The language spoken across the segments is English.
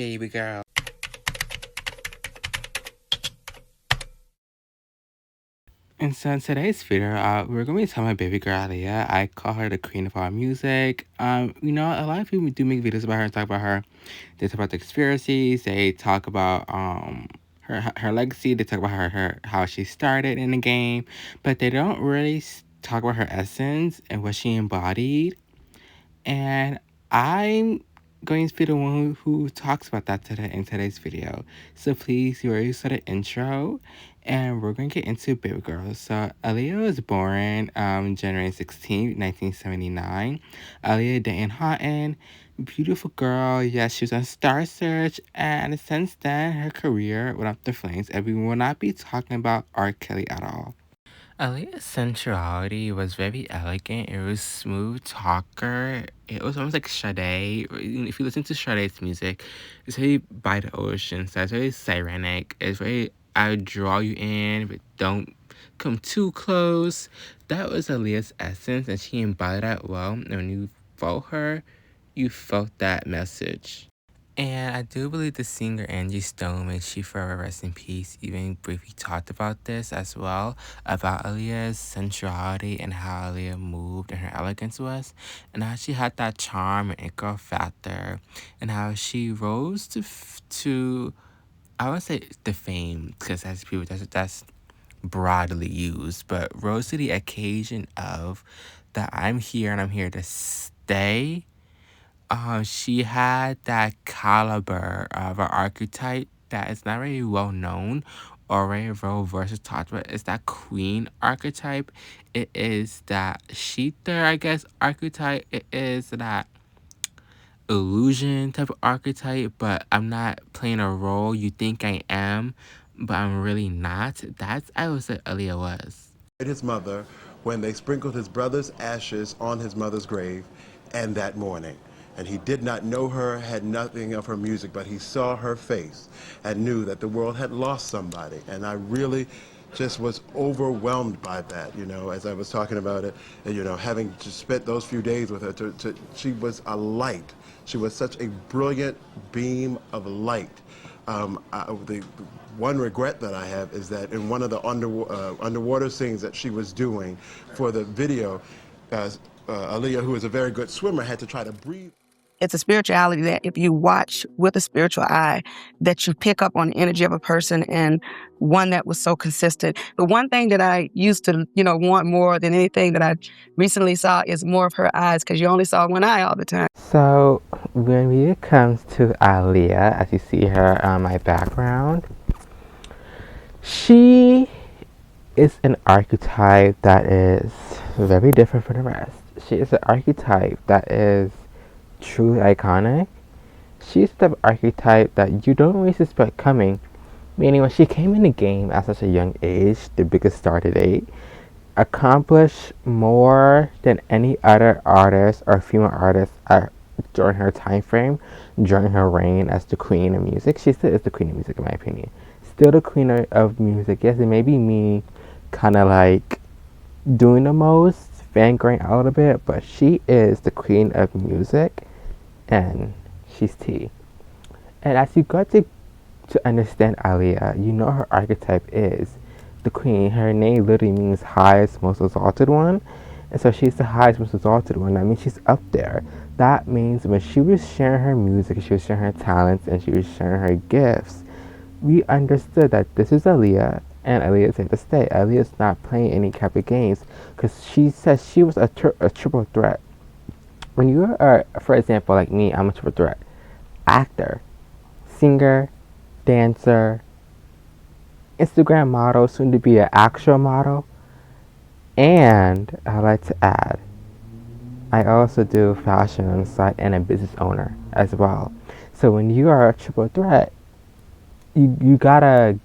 baby girl. And so in today's video, we're gonna be talking about baby girl Aaliyah. I call her the queen of all music. A lot of people do make videos about her and talk about her. They talk about the conspiracies. They talk about her legacy. They talk about her how she started in the game, but they don't really talk about her essence and what she embodied. And I'm going to be the one who talks about that today in today's video. So please, you already saw the intro, and we're going to get into Baby Girl. So Aaliyah was born January 16th, 1979. Aaliyah Dayton Houghton, beautiful girl. Yes, she was on Star Search, and since then, her career went up the flames, and we will not be talking about R. Kelly at all. Aaliyah's sensuality was very elegant. It was smooth talker. It was almost like Sade. If you listen to Sade's music, it's very by the ocean. So it's very sirenic. It's very, I draw you in, but don't come too close. That was Aaliyah's essence, and she embodied that well. And when you felt her, you felt that message. And I do believe the singer Angie Stone, may she forever rest in peace, even briefly talked about this as well, about Aaliyah's sensuality and how Aaliyah moved and her elegance was, and how she had that charm and it girl factor, and how she rose to I would say the fame, because that's broadly used, but rose to the occasion of that I'm here and I'm here to stay. She had that caliber of an archetype that is not very well known or very well versatile, but it's that queen archetype. It is that cheater, I guess, archetype. It is that illusion type of archetype, but I'm not playing a role you think I am, but I'm really not. That's, I would say, Aaliyah was. His mother when they sprinkled his brother's ashes on his mother's grave, and that morning. And he did not know her, had nothing of her music, but he saw her face and knew that the world had lost somebody. And I really just was overwhelmed by that, as I was talking about it, and, having just spent those few days with her. She was a light. She was such a brilliant beam of light. The one regret that I have is that in one of the underwater scenes that she was doing for the video, Aaliyah, who is a very good swimmer, had to try to breathe. It's a spirituality that if you watch with a spiritual eye, that you pick up on the energy of a person, and one that was so consistent. The one thing that I used to, want more than anything that I recently saw is more of her eyes, because you only saw one eye all the time. So when it comes to Aaliyah, as you see her on my background, she is an archetype that is very different from the rest. She is an archetype that is truly iconic. She's the archetype that you don't really suspect coming. Meaning, when she came in the game at such a young age, the biggest star to date, accomplished more than any other artist or female artist during her time frame, during her reign as the queen of music. She still is the queen of music, in my opinion. Still the queen of music. Yes, it may be me kind of like doing the most, fangirling out a little bit, but she is the queen of music, and she's T. And as you got to understand Aaliyah, you know her archetype is the queen. Her name literally means highest, most exalted one. And so she's the highest, most exalted one. That means she's up there. That means when she was sharing her music, she was sharing her talents, and she was sharing her gifts, we understood that this is Aaliyah, and Aaliyah is here to stay. Aaliyah's not playing any type of games, because she says she was a triple threat. When you are, for example, like me, I'm a triple threat. Actor, singer, dancer, Instagram model, soon to be an actual model, and I like to add, I also do fashion on the side and a business owner as well. So when you are a triple threat, you gotta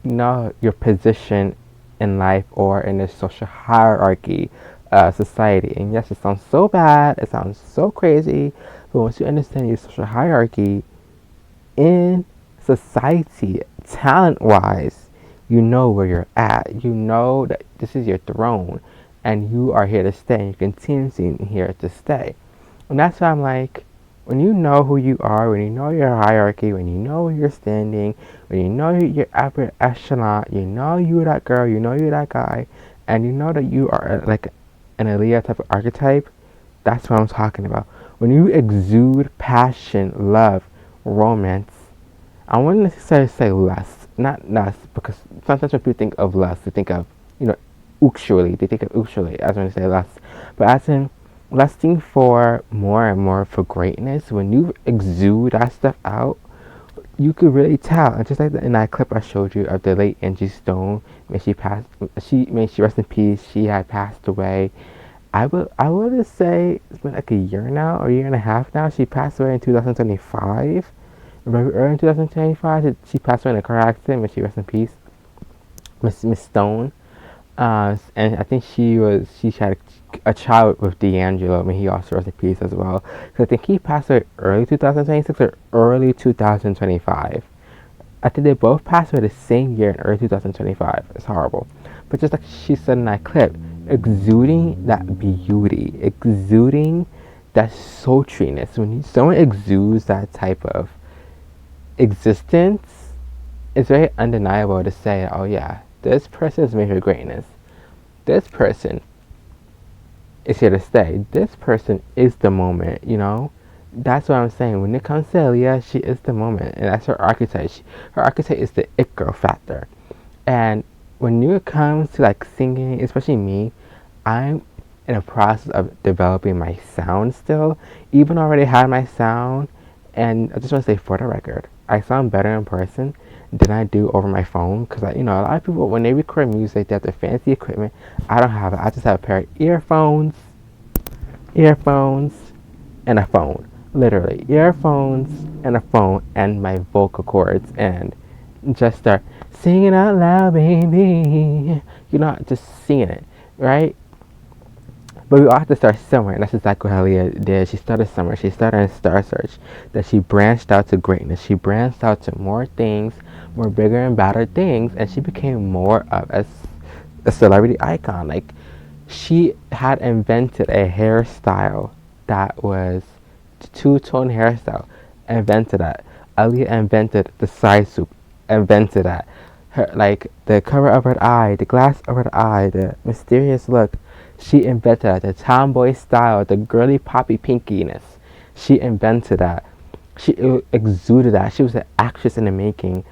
know your position in life or in the social hierarchy of society. And yes, it sounds so bad, it sounds so crazy, but once you understand your social hierarchy in society, talent-wise, you know where you're at. You know that this is your throne, and you are here to stay, and you're continuing here to stay. And that's why I'm like, When you know who you are, when you know your hierarchy, when you know where you're standing, when you know your upper echelon, you know you're that girl, you know you're that guy, and you know that you are like an Aaliyah type of archetype, that's what I'm talking about. When you exude passion, love, romance, I wouldn't necessarily say lust, not lust, because sometimes when people think of lust, they think of, you know, usually, they think of usually as when they say lust. But as in lusting for more and more for greatness, when you exude that stuff out, you could really tell. And just like in that clip I showed you of the late Angie Stone, when she passed, may she rest in peace, she had passed away. I would say it's been like a year now, or a year and a half now. She passed away in 2025. Very early in 2025, she passed away in a car accident. May she rest in peace, Miss Stone. And I think she had a child with D'Angelo. May he also rest in peace as well. So I think he passed away early 2026 or early 2025. I think they both passed away the same year in early 2025. It's horrible. But just like she said in that clip, exuding that beauty, exuding that sultriness. When someone exudes that type of existence, it's very undeniable to say, oh yeah, this person is made for greatness. This person is here to stay. This person is the moment, you know? That's what I'm saying. When it comes to Aaliyah, she is the moment. And that's her archetype. Her archetype is the it girl factor. And when it comes to like singing, especially me, I'm in a process of developing my sound still. Even already had my sound, and I just want to say for the record, I sound better in person than I do over my phone. Cause you know, a lot of people when they record music, they have the fancy equipment. I don't have it. I just have a pair of earphones, and a phone. Literally, earphones and a phone and my vocal cords, and just start singing out loud, baby. You're not just singing it, right? But we all have to start somewhere, and that's exactly what Aaliyah did. She started somewhere. She started in Star Search. Then she branched out to greatness. She branched out to more things, more bigger and badder things, and she became more of a celebrity icon. Like, she had invented a hairstyle that was two-tone hairstyle. Invented that. Aaliyah invented the side swoop. Invented that. Her like the cover of her eye, the glass over the eye, the mysterious look. She invented that. The tomboy style, the girly poppy pinkiness. She invented that. She exuded that. She was an actress in the making,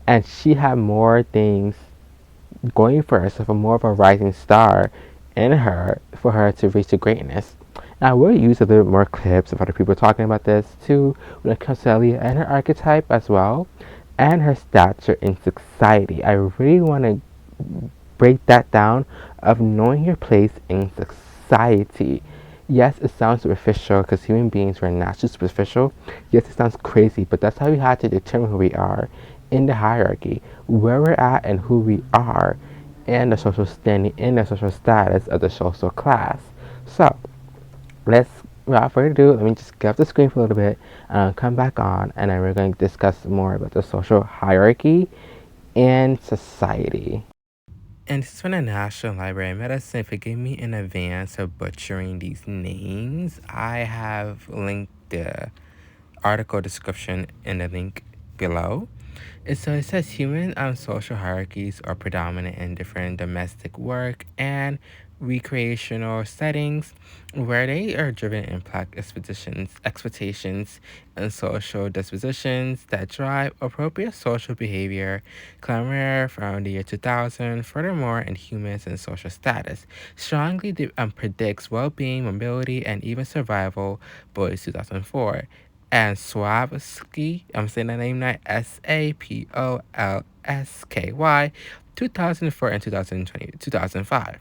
and she had more things going for herself, a more of a rising star in her for her to reach the greatness. And I will use a little more clips of other people talking about this too when it comes to Aaliyah and her archetype as well, and her stature in society. I really want to break that down of knowing your place in society. Yes, it sounds superficial because human beings are naturally superficial. Yes, it sounds crazy, but that's how we have to determine who we are in the hierarchy, where we're at and who we are, and the social standing and the social status of the social class. So, let's, without further ado, let me just get off the screen for a little bit and I'll come back on and then we're going to discuss more about the social hierarchy and society. And this is from the National Library of Medicine. Forgive me in advance for butchering these names. I have linked the article description in the link below. And so it says human social hierarchies are predominant in different domestic work and recreational settings where they are driven in expectations, and social dispositions that drive appropriate social behavior, clamor from the year 2000. Furthermore, in humans and social status, strongly predicts well-being, mobility, and even survival. Boys 2004 and Swavsky, I'm saying that name right, Sapolsky, 2004 and 2020, 2005.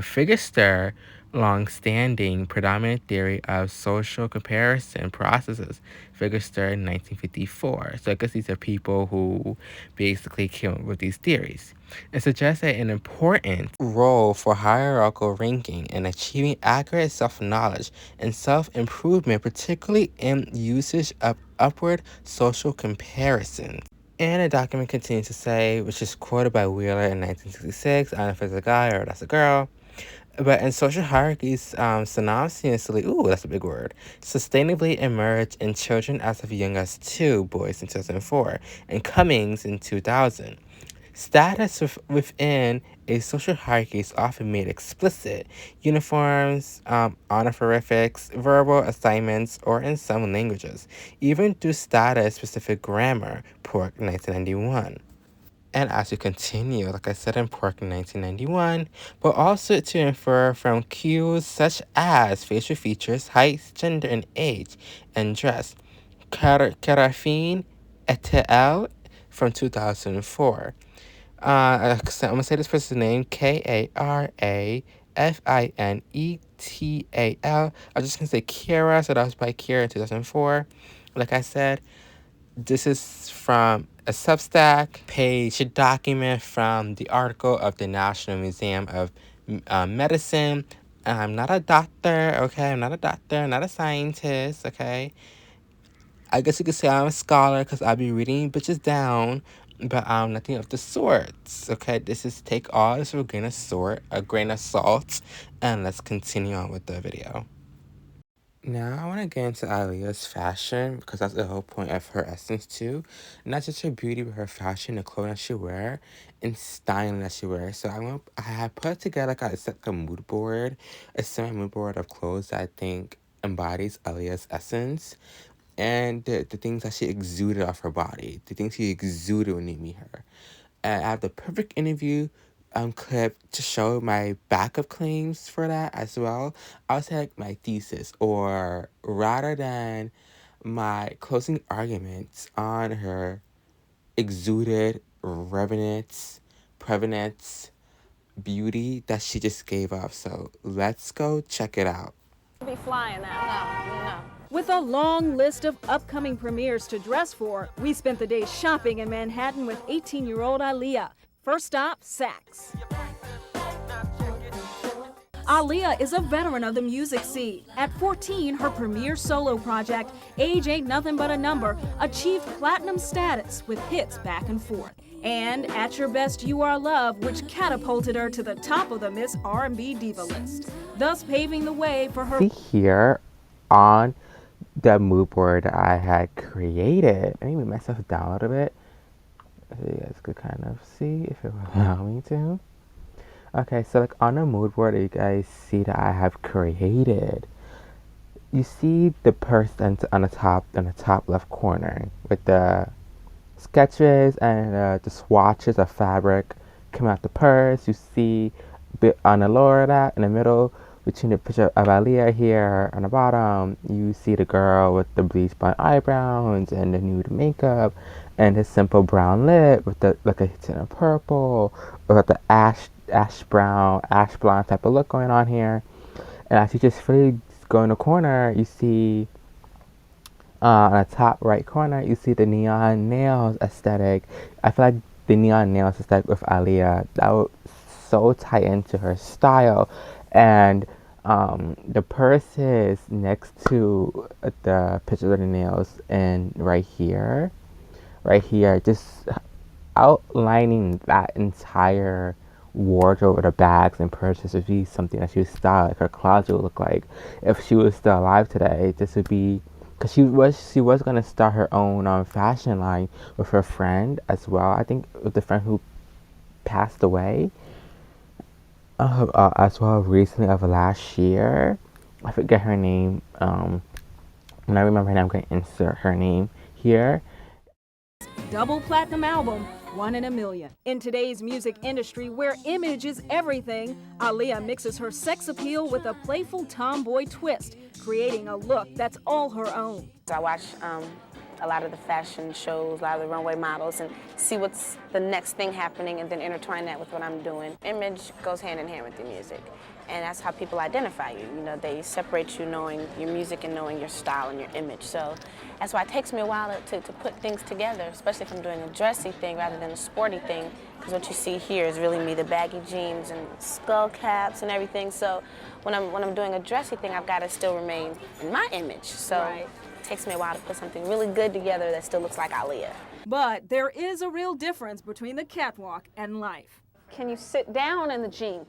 Figure stir long-standing predominant theory of social comparison processes. Figure stir in 1954. So I guess these are people who basically came up with these theories. It suggests that an important role for hierarchical ranking in achieving accurate self-knowledge and self-improvement, particularly in usage of upward social comparisons. And the document continues to say, which is quoted by Wheeler in 1966, I don't know if it's a guy or that's a girl, But in social hierarchies, synonymously, ooh, that's a big word, sustainably emerged in children as of young as 2 boys in 2004 and Cummings in 2000. Status within a social hierarchy is often made explicit. Uniforms, honorifics, verbal assignments, or in some languages, even through status-specific grammar, Pork 1991. And as we continue, like I said in Pork in 1991, but also to infer from cues such as facial features, height, gender, and age, and dress. Carafine et al. From 2004. So I'm gonna say this person's name, Karafinetal. I'm just gonna say Kara, so that was by Kara in 2004. Like I said, this is from a Substack page, a document from the article of the National Museum of Medicine. I'm not a doctor, okay? I'm not a doctor, not a scientist, okay? I guess you could say I'm a scholar because I be reading bitches down, but I'm nothing of the sorts. Okay, this is take all this with a grain of salt, and let's continue on with the video. Now I want to get into Aaliyah's fashion because that's the whole point of her essence too. Not just her beauty, but her fashion, the clothing that she wear, and styling that she wears. So I have put together like a mood board, a semi mood board of clothes that I think embodies Aaliyah's essence and the things that she exuded off her body, the things she exuded when you meet her. And I have the perfect interview clip to show my backup claims for that as well. I would say like my thesis, or rather than my closing arguments on her exuded prevenance, beauty that she just gave up. So let's go check it out. Be flying that. No. With a long list of upcoming premieres to dress for, we spent the day shopping in Manhattan with 18-year-old Aaliyah. First stop, Saks. Aaliyah is a veteran of the music scene. At 14, her premier solo project, Age Ain't Nothing But a Number, achieved platinum status with hits back and forth. And At Your Best You Are Love, which catapulted her to the top of the Miss R&B Diva list, thus paving the way for her. See here on the mood board I had created. Let me move myself down a little bit so you guys could kind of see if it will allow me to. Okay, so like on the mood board you guys see that I have created. You see the person on the top left corner with the sketches and the swatches of fabric coming out the purse. You see on the lower of that, in the middle, between the picture of Aaliyah here on the bottom, you see the girl with the bleach blonde eyebrows and the nude makeup and the simple brown lip with the like a tint of purple, or with the ash blonde type of look going on here. And as you just really go in the corner, you see on the top right corner, you see the neon nails aesthetic. I feel like the neon nails aesthetic with Aaliyah, that would so tie into her style. And the purses next to the picture of the nails, and right here, just outlining that entire wardrobe of the bags and purses would be something that she would style, like her closet would look like if she was still alive today. This would be, because she was gonna start her own fashion line with her friend as well. I think with the friend who passed away as well recently of last year. I forget her name. When I remember her name, I'm going to insert her name here. Double platinum album, one in a million. In today's music industry, where image is everything, Aaliyah mixes her sex appeal with a playful tomboy twist, creating a look that's all her own. I watch a lot of the fashion shows, a lot of the runway models, and see what's the next thing happening, and then intertwine that with what I'm doing. Image goes hand in hand with your music, and that's how people identify you. You know, they separate you knowing your music and knowing your style and your image. So that's why it takes me a while to put things together, especially if I'm doing a dressy thing rather than a sporty thing, because what you see here is really me, the baggy jeans and skull caps and everything. So when I'm doing a dressy thing, I've got to still remain in my image. So. Right. It takes me a while to put something really good together that still looks like Aaliyah. But there is a real difference between the catwalk and life. Can you sit down in the jeans?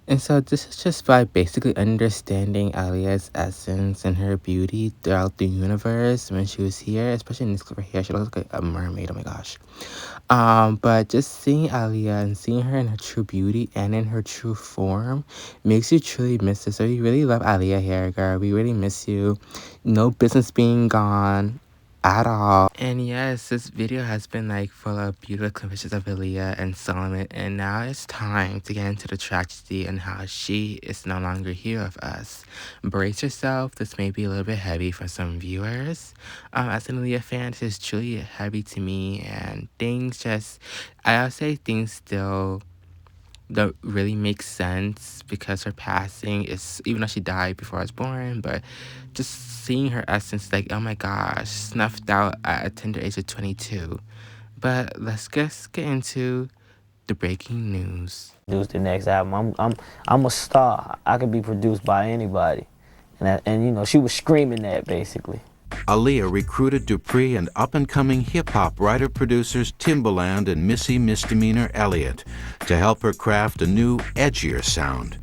And so this is just by basically understanding Aaliyah's essence and her beauty throughout the universe when she was here, especially in this clip right here. She looks like a mermaid. Oh my gosh. But just seeing Aaliyah and seeing her in her true beauty and in her true form makes you truly miss her. So we really love Aaliyah here, girl. We really miss you. No business being gone at all. And yes, this video has been like full of beautiful pictures of Aaliyah and Solomon, and now it's time to get into the tragedy and how she is no longer here with us. Brace yourself, this may be a little bit heavy for some viewers. As an Aaliyah fan, this is truly heavy to me, and I'll say things still don't really make sense because her passing is, even though she died before I was born, but just seeing her essence, like, oh my gosh, snuffed out at a tender age of 22. But let's just get into the breaking news. Produce the next album. I'm a star. I could be produced by anybody, and you know she was screaming that basically. Aaliyah recruited Dupree and up-and-coming hip-hop writer-producers Timbaland and Missy Misdemeanor Elliott to help her craft a new, edgier sound.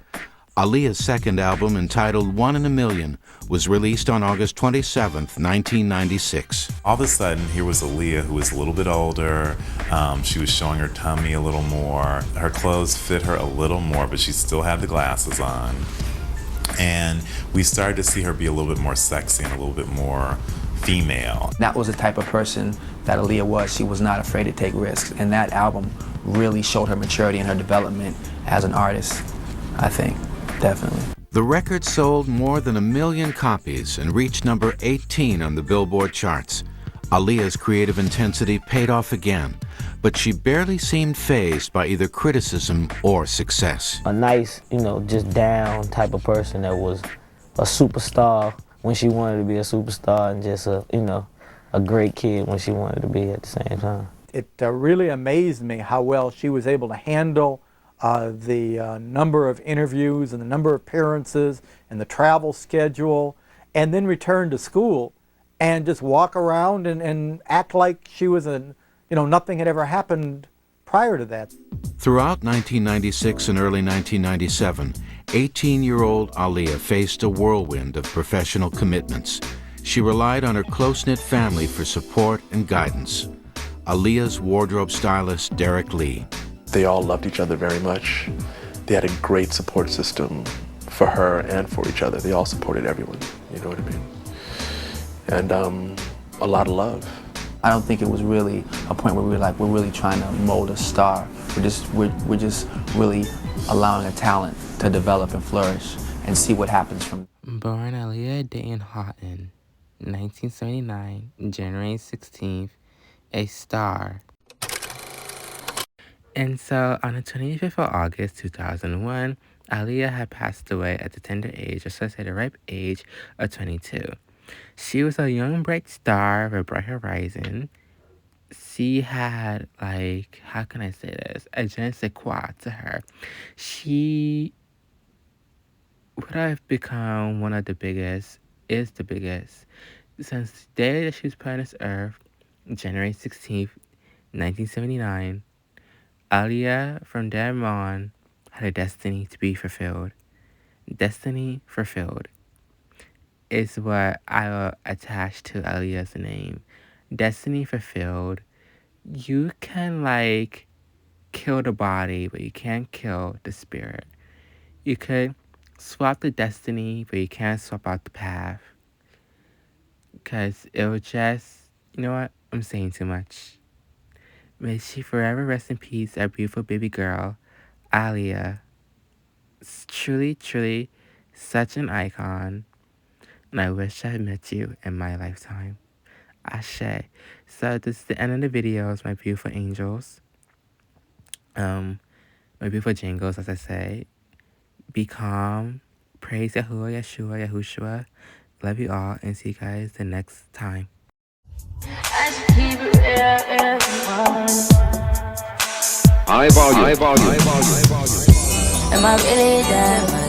Aaliyah's second album, entitled One in a Million, was released on August 27, 1996. All of a sudden, here was Aaliyah, who was a little bit older. She was showing her tummy a little more. Her clothes fit her a little more, but she still had the glasses on. And we started to see her be a little bit more sexy and a little bit more female. That was the type of person that Aaliyah was. She was not afraid to take risks. And that album really showed her maturity and her development as an artist, I think, definitely. The record sold more than 1 million copies and reached number 18 on the Billboard charts. Aaliyah's creative intensity paid off again, but she barely seemed fazed by either criticism or success. A nice, you know, just down type of person that was a superstar when she wanted to be a superstar, and just a great kid when she wanted to be at the same time. It really amazed me how well she was able to handle the number of interviews and the number of appearances and the travel schedule, and then return to school and just walk around and act like she was nothing had ever happened prior to that. Throughout 1996 and early 1997, 18-year-old Aaliyah faced a whirlwind of professional commitments. She relied on her close-knit family for support and guidance. Aaliyah's wardrobe stylist, Derek Lee. They all loved each other very much. They had a great support system for her and for each other. They all supported everyone, you know what I mean? And a lot of love. I don't think it was really a point where we were like, we're really trying to mold a star. We're just really allowing a talent to develop and flourish and see what happens from. Born Aaliyah Dayton Houghton, 1979, January 16th, a star. And so on the 25th of August 2001, Aaliyah had passed away at the tender age, or should I say the ripe age, of 22. She was a young bright star of a bright horizon. She had, like, how can I say this? A je ne sais quoi to her. She would have become one of the biggest, is the biggest, since the day that she was put on this earth, January 16th, 1979. Aaliyah, from then on, had a destiny to be fulfilled. Destiny fulfilled is what I will attach to Aaliyah's name. Destiny fulfilled. You can, like, kill the body, but you can't kill the spirit. You could swap the destiny, but you can't swap out the path. Because it will just, you know what? I'm saying too much. May she forever rest in peace, our beautiful baby girl, Aaliyah. It's truly, truly such an icon. And I wish I had met you in my lifetime. Ashe. So this is the end of the videos, my beautiful angels. My beautiful jingles, as I say. Be calm. Praise Yahuwah, Yeshua, Yahushua. Love you all, and see you guys the next time. High volume. Am I really that?